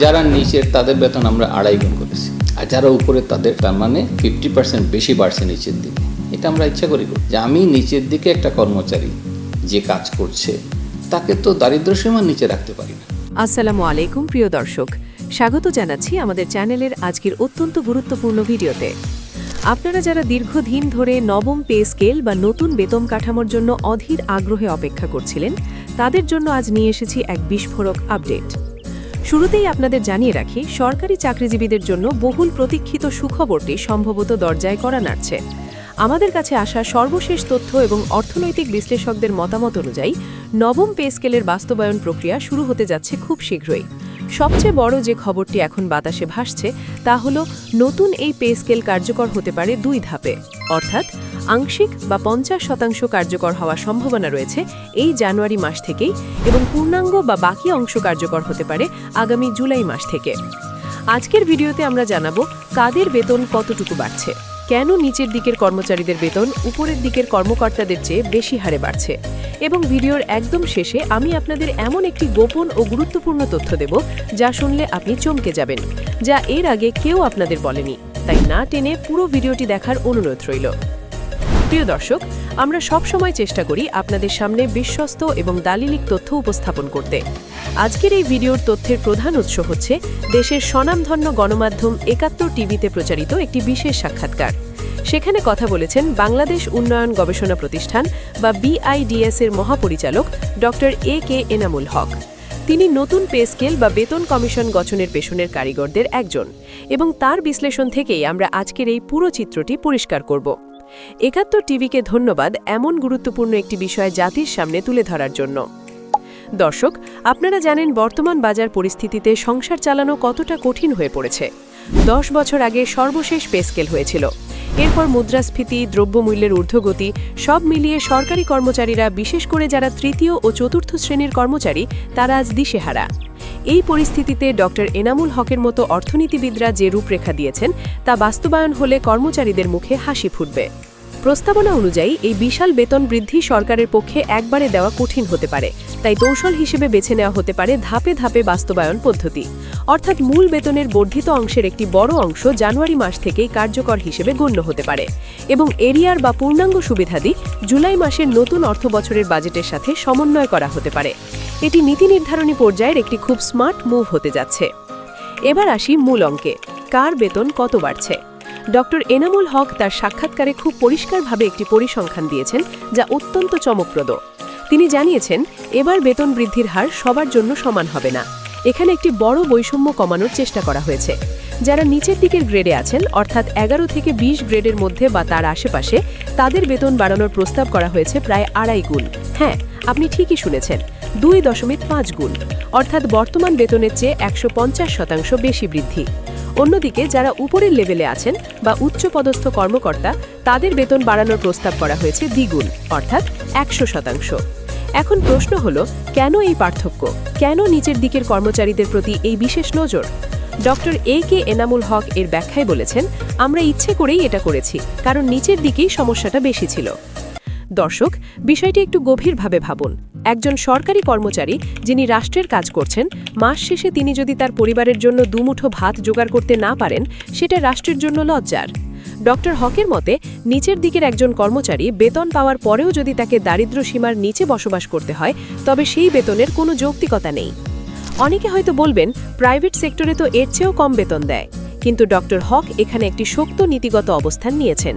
যারা নিচের তাদের বেতন আমরা 2.5 গুণ করেছি, আর যারা উপরে তাদের তার মানে 50% বেশি বাড়ছে নিচের দিকে। এটা আমরা ইচ্ছা করি যে আমি নিচের দিকে একটা কর্মচারী যে কাজ করছে তাকে তো দারিদ্র্য সীমার নিচে রাখতে পারি না। আসসালামু আলাইকুম প্রিয় দর্শক, স্বাগত জানাচ্ছি আমাদের চ্যানেলের আজকের অত্যন্ত গুরুত্বপূর্ণ ভিডিওতে। আপনারা যারা দীর্ঘদিন ধরে নবম পে স্কেল বা নতুন বেতন কাঠামোর জন্য অধীর আগ্রহে অপেক্ষা করছিলেন, তাদের জন্য আজ নিয়ে এসেছি এক বিস্ফোরক আপডেট। শুরুতেই আপনাদের জানিয়ে রাখি, সরকারি চাকরিজীবীদের জন্য বহুল প্রতীক্ষিত সুখবরটি সম্ভবত দরজায় কড়া নাড়ছে। আমাদের কাছে আসা সর্বশেষ তথ্য এবং অর্থনৈতিক বিশ্লেষকদের মতামত অনুযায়ী নবম পে স্কেলের বাস্তবায়ন প্রক্রিয়া শুরু হতে যাচ্ছে খুব শীঘ্রই। সবচেয়ে বড় যে খবরটি এখন বাতাসে ভাসছে তা হল নতুন এই পে স্কেল কার্যকর হতে পারে 2 ধাপে, অর্থাৎ আংশিক বা 50% কার্যকর হওয়ার সম্ভাবনা রয়েছে এই জানুয়ারি মাস থেকেই, এবং পূর্ণাঙ্গ বা বাকি অংশ কার্যকর হতে পারে আগামী জুলাই মাস থেকে। আজকের ভিডিওতে আমরা জানাবো কাদের বেতন কতটুকু বাড়ছে, কেন নিচের দিকের কর্মচারীদের বেতন উপরের দিকের কর্মকর্তাদের চেয়ে বেশি হারে বাড়ছে, এবং ভিডিওর একদম শেষে আমি আপনাদের এমন একটি গোপন ও গুরুত্বপূর্ণ তথ্য দেব যা শুনলে আপনি চমকে যাবেন, যা এর আগে কেউ আপনাদের বলেনি। তাই না টেনে পুরো ভিডিওটি দেখার অনুরোধ রইল। প্রিয় দর্শক, আমরা সব সময় চেষ্টা করি আপনাদের সামনে বিশ্বস্ত এবং দালিলিক তথ্য উপস্থাপন করতে। আজকের এই ভিডিওর তথ্যের প্রধান উৎস হচ্ছে দেশের স্বনামধন্য গণমাধ্যম ৭১ টিভিতে প্রচারিত একটি বিশেষ সাক্ষাৎকার। সেখানে কথা বলেছেন বাংলাদেশ উন্নয়ন গবেষণা প্রতিষ্ঠান বা BIDS এর মহাপরিচালক ডক্টর AK এনামুল হক। তিনি নতুন পে স্কেল বা বেতন কমিশন গঠনের পেছনের কারিগরদের একজন, এবং তার বিশ্লেষণ থেকেই আমরা আজকের এই পুরো চিত্রটি পরিষ্কার করব। ৭১ টিভিকে ধন্যবাদ এমন গুরুত্বপূর্ণ একটি বিষয় জাতির সামনে তুলে ধরার জন্য। দর্শক, আপনারা জানেন বর্তমান বাজার পরিস্থিতিতে সংসার চালানো কতটা কঠিন হয়ে পড়েছে। 10 বছর আগে সর্বশেষ পে স্কেল হয়েছিল। এরপর মুদ্রাস্ফীতি, দ্রব্যমূল্যের ঊর্ধ্বগতি সব মিলিয়ে সরকারি কর্মচারীরা, বিশেষ করে যারা তৃতীয় ও চতুর্থ শ্রেণীর কর্মচারী, তারা আজ দিশেহারা। এই পরিস্থিতিতে ডক্টর এনামুল হকের মতো অর্থনীতিবিদরা যে রূপরেখা দিয়েছেন তা বাস্তবায়ন হলে কর্মচারীদের মুখে হাসি ফুটবে। প্রস্তাবনা অনুযায়ী এই বিশাল বেতন বৃদ্ধি সরকারের পক্ষে একবারে দেওয়া কঠিন হতে পারে, তাই কৌশল হিসেবে বেছে নেওয়া হতে পারে ধাপে ধাপে বাস্তবায়ন পদ্ধতি। অর্থাৎ মূল বেতনের বর্ধিত অংশের একটি বড় অংশ জানুয়ারি মাস থেকেই কার্যকর হিসেবে গণ্য হতে পারে, এবং এরিয়ার বা পূর্ণাঙ্গ সুবিধাদি জুলাই মাসের নতুন অর্থবছরের বাজেটের সাথে সমন্বয় করা হতে পারে। এটি নীতি নির্ধারণী পর্যায়ের একটি খুব স্মার্ট মুভ হতে যাচ্ছে। এবার আসি মূল অঙ্কে, কার বেতন কত বাড়ছে। ডক্টর এনামুল হক তার সাক্ষাৎকারে খুব পরিষ্কারভাবে একটি পরিসংখ্যান দিয়েছেন যা অত্যন্ত চমকপ্রদ। তিনি জানিয়েছেন এবার বেতন বৃদ্ধির হার সবার জন্য সমান হবে না। এখানে একটি বড় বৈষম্য কমানোর চেষ্টা করা হয়েছে। যারা নিচের দিকের গ্রেডে আছেন, অর্থাৎ 11 থেকে 20 গ্রেডের মধ্যে বা তার আশেপাশে, তাদের বেতন বাড়ানোর প্রস্তাব করা হয়েছে প্রায় 2.5 গুণ। হ্যাঁ, আপনি ঠিকই শুনেছেন, 2.5 গুণ, অর্থাৎ বর্তমান বেতনের চেয়ে 150% বেশি বৃদ্ধি। অন্যদিকে যারা উপরের লেভেলে আছেন বা উচ্চপদস্থ কর্মকর্তা, তাদের বেতন বাড়ানোর প্রস্তাব করা হয়েছে দ্বিগুণ, অর্থাৎ 100%। এখন প্রশ্ন হলো, কেন এই পার্থক্য, কেন নিচের দিকের কর্মচারীদের প্রতি এই বিশেষ নজর? ডক্টর AK এনামুল হক এর ব্যাখ্যায় বলেছেন, আমরা ইচ্ছে করেই এটা করেছি, কারণ নিচের দিকেই সমস্যাটা বেশি ছিল। দর্শক, বিষয়টি একটু গভীরভাবে ভাবুন। একজন সরকারি কর্মচারী যিনি রাষ্ট্রের কাজ করছেন, মাস শেষে তিনি যদি তার পরিবারের জন্য দুমুঠো ভাত জোগাড় করতে না পারেন, সেটা রাষ্ট্রের জন্য লজ্জার। ডক্টর হকের মতে, নিচের দিকের একজন কর্মচারী বেতন পাওয়ার পরেও যদি তাকে দারিদ্র্য সীমার নিচে বসবাস করতে হয়, তবে সেই বেতনের কোনো যৌক্তিকতা নেই। অনেকে হয়তো বলবেন, প্রাইভেট সেক্টরে তো এর চেয়েও কম বেতন দেয়। কিন্তু ডক্টর হক এখানে একটি শক্ত নীতিগত অবস্থান নিয়েছেন।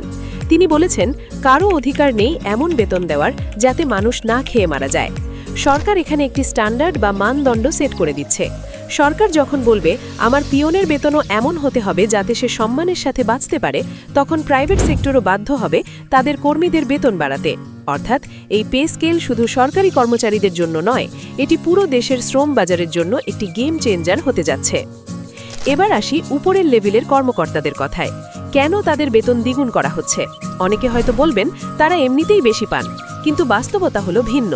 তিনি বলেছেন, কারও অধিকার নেই এমন বেতন দেওয়ার যাতে মানুষ না খেয়ে মারা যায়। সরকার এখানে একটি স্ট্যান্ডার্ড বা মানদণ্ড সেট করে দিচ্ছে। সরকার যখন বলবে আমার পিয়নের বেতনও এমন হতে হবে যাতে সে সম্মানের সাথে বাঁচতে পারে, তখন প্রাইভেট সেক্টরও বাধ্য হবে তাদের কর্মীদের বেতন বাড়াতে। অর্থাৎ এই পে স্কেল শুধু সরকারি কর্মচারীদের জন্য নয়, এটি পুরো দেশের শ্রম বাজারের জন্য একটি গেম চেঞ্জার হতে যাচ্ছে। এবার আসি উপরের লেভেলের কর্মকর্তাদের কথায়। কেন তাদের বেতন দ্বিগুণ করা হচ্ছে? অনেকে হয়তো বলবেন তারা এমনিতেই বেশি পান, কিন্তু বাস্তবতা হলো ভিন্ন।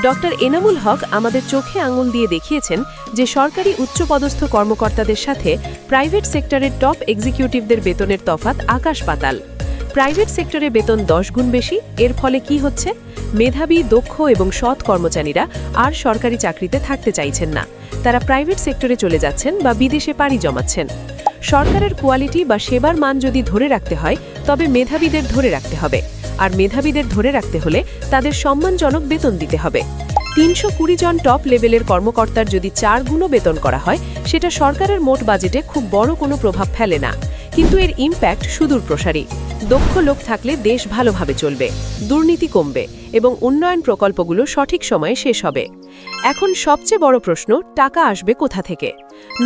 ডক্টর এনামুল হক আমাদের চোখে আঙুল দিয়ে দেখিয়েছেন যে সরকারি উচ্চপদস্থ কর্মকর্তাদের সাথে প্রাইভেট সেক্টরের টপ এক্সিকিউটিভদের বেতনের তফাৎ আকাশ পাতাল। প্রাইভেট সেক্টরে বেতন 10 গুণ বেশি। এর ফলে কি হচ্ছে? মেধাবী, দক্ষ এবং সৎ কর্মচারীরা আর সরকারি চাকরিতে থাকতে চাইছেন না। তারা প্রাইভেট সেক্টরে চলে যাচ্ছেন বা বিদেশে পাড়ি জমাচ্ছেন। সরকারের কোয়ালিটি বা সেবার মান যদি ধরে রাখতে হয়, তবে মেধাবীদের ধরে রাখতে হবে। আর মেধাবীদের ধরে রাখতে হলে তাদের সম্মানজনক বেতন দিতে হবে। 320 জন টপ লেভেলের কর্মকর্তার যদি 4 গুণও বেতন করা হয়, সেটা সরকারের মোট বাজেটে খুব বড় কোনো প্রভাব ফেলে না, কিন্তু এর ইম্প্যাক্ট সুদূরপ্রসারী। দক্ষ লোক থাকলে দেশ ভালোভাবে চলবে, দুর্নীতি কমবে এবং উন্নয়ন প্রকল্পগুলো সঠিক সময়ে শেষ হবে। এখন সবচেয়ে বড় প্রশ্ন, টাকা আসবে কোথা থেকে?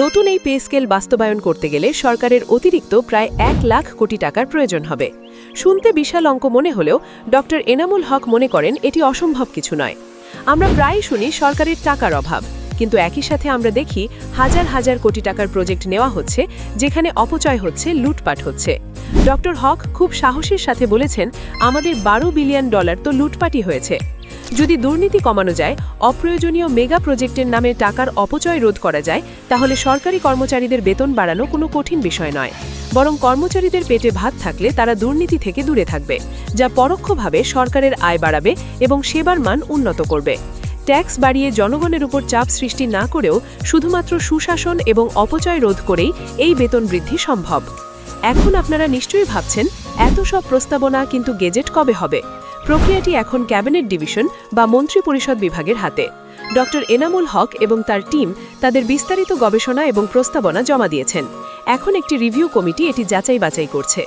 নতুন এই পে স্কেল বাস্তবায়ন করতে গেলে সরকারের অতিরিক্ত প্রায় 1 লাখ কোটি টাকার প্রয়োজন হবে। শুনতে বিশাল অঙ্ক মনে হলেও ডক্টর এনামুল হক মনে করেন এটি অসম্ভব কিছু নয়। আমরা প্রায় শুনি সরকারের টাকার অভাব, কিন্তু একই সাথে আমরা দেখি হাজার হাজার কোটি টাকার প্রজেক্ট নেওয়া হচ্ছে, যেখানে অপচয় হচ্ছে, লুটপাট হচ্ছে। ডক্টর হক খুব সাহসের সাথে বলেছেন, আমাদের $12 বিলিয়ন তো লুটপাটই হয়েছে। যদি দুর্নীতি কমানো যায়, অপ্রয়োজনীয় মেগা প্রজেক্টের নামে টাকার অপচয় রোধ করা যায়, তাহলে সরকারি কর্মচারীদের বেতন বাড়ানো কোনো কঠিন বিষয় নয়। বরং কর্মচারীদের পেটে ভাত থাকলে তারা দুর্নীতি থেকে দূরে থাকবে, যা পরোক্ষভাবে সরকারের আয় বাড়াবে এবং সেবার মান উন্নত করবে। ট্যাক্স বাড়িয়ে জনগণের উপর চাপ সৃষ্টি না করেও শুধুমাত্র সুশাসন এবং অপচয় রোধ করেই এই বেতন বৃদ্ধি সম্ভব। এখন আপনারা নিশ্চয়ই ভাবছেন, এত সব প্রস্তাবনা, কিন্তু গেজেট কবে হবে? প্রক্রিয়াটি এখন ক্যাবিনেট ডিভিশন বা মন্ত্রিপরিষদ বিভাগের হাতে। ডক্টর এনামুল হক এবং তার টিম তাদের বিস্তারিত গবেষণা এবং প্রস্তাবনা জমা দিয়েছেন। এখন একটি রিভিউ কমিটি এটি যাচাই বাছাই করছে।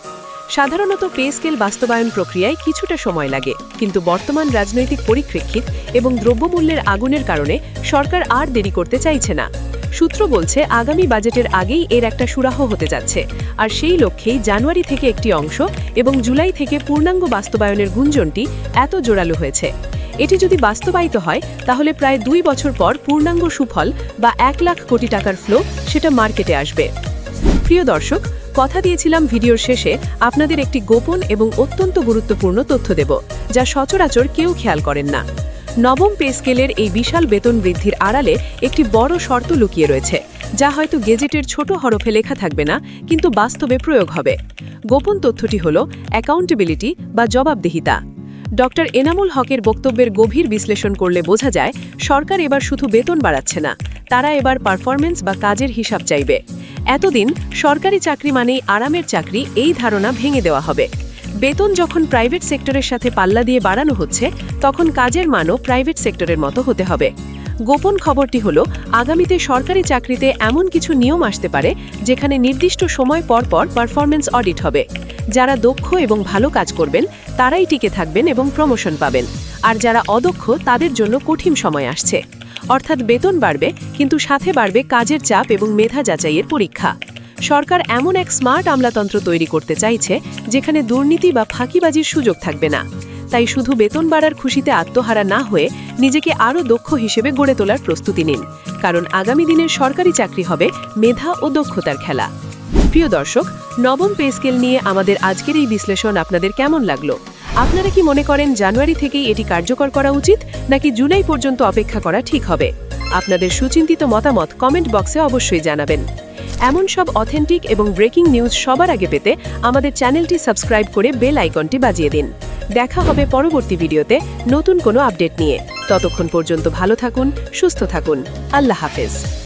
সাধারণত পে স্কেল বাস্তবায়ন প্রক্রিয়ায় কিছুটা সময় লাগে, কিন্তু বর্তমান রাজনৈতিক পরিপ্রেক্ষিত এবং দ্রব্যমূল্যের আগুনের কারণে সরকার আর দেরি করতে চাইছে না। সূত্র বলছে, আগামী বাজেটের আগেই এর একটা সুরাহা হতে যাচ্ছে, আর সেই লক্ষ্যেই জানুয়ারি থেকে একটি অংশ এবং জুলাই থেকে পূর্ণাঙ্গ বাস্তবায়নের গুঞ্জনটি এত জোরালো হয়েছে। এটি যদি বাস্তবায়িত হয়, তাহলে প্রায় 2 বছর পর পূর্ণাঙ্গ সুফল বা 1 লাখ কোটি টাকার ফ্লো সেটা মার্কেটে আসবে। প্রিয় দর্শক, কথা দিয়েছিলাম ভিডিওর শেষে আপনাদের একটি গোপন এবং অত্যন্ত গুরুত্বপূর্ণ তথ্য দেব, যা সচরাচর কেউ খেয়াল করেন না। নবম পে স্কেলের এই বিশাল বেতন বৃদ্ধির আড়ালে একটি বড় শর্ত লুকিয়ে রয়েছে, যা হয়তো গেজেটের ছোট হরফে লেখা থাকবে না, কিন্তু বাস্তবে প্রয়োগ হবে। গোপন তথ্যটি হল অ্যাকাউন্টেবিলিটি বা জবাবদিহিতা। ডক্টর এনামুল হকের বক্তব্যের গভীর বিশ্লেষণ করলে বোঝা যায়, সরকার এবার শুধু বেতন বাড়াচ্ছে না, তারা এবার পারফরমেন্স বা কাজের হিসাব চাইবে। এতদিন সরকারি চাকরি মানেই আরামের চাকরি, এই ধারণা ভেঙে দেওয়া হবে। বেতন যখন প্রাইভেট সেক্টরের সাথে পাল্লা দিয়ে বাড়ানো হচ্ছে, তখন কাজের মানও প্রাইভেট সেক্টরের মতো হতে হবে। গোপন খবরটি হলো, আগামীতে সরকারি চাকরিতে এমন কিছু নিয়ম আসতে পারে, যেখানে নির্দিষ্ট সময় পর পর পারফরমেন্স অডিট হবে। যারা দক্ষ এবং ভালো কাজ করবেন তারাই টিকে থাকবেন এবং প্রমোশন পাবেন, আর যারা অদক্ষ তাদের জন্য কঠিন সময় আসছে। অর্থাৎ বেতন বাড়বে, কিন্তু সাথে বাড়বে কাজের চাপ এবং মেধা যাচাইয়ের পরীক্ষা। সরকার এমন এক স্মার্ট আমলাতন্ত্র তৈরি করতে চাইছে, যেখানে দুর্নীতি বা ফাঁকিবাজির সুযোগ থাকবে না। তাই শুধু বেতন বাড়ার খুশিতে আত্মহারা না হয়ে নিজেকে আরও দক্ষ হিসেবে গড়ে তোলার প্রস্তুতি নিন, কারণ আগামী দিনের সরকারি চাকরি হবে মেধা ও দক্ষতার খেলা। প্রিয় দর্শক, নবম পে স্কেল নিয়ে আমাদের আজকের এই বিশ্লেষণ আপনাদের কেমন লাগলো? আপনারা কি মনে করেন জানুয়ারি থেকেই এটি কার্যকর করা উচিত, নাকি জুলাই পর্যন্ত অপেক্ষা করা ঠিক হবে? আপনাদের সুচিন্তিত মতামত কমেন্ট বক্সে অবশ্যই জানাবেন। এমন সব অথেন্টিক এবং ব্রেকিং নিউজ সবার আগে পেতে আমাদের চ্যানেলটি সাবস্ক্রাইব করে বেল আইকনটি বাজিয়ে দিন। দেখা হবে পরবর্তী ভিডিওতে নতুন কোনো আপডেট নিয়ে। ততক্ষণ পর্যন্ত ভালো থাকুন, সুস্থ থাকুন। আল্লাহ হাফেজ।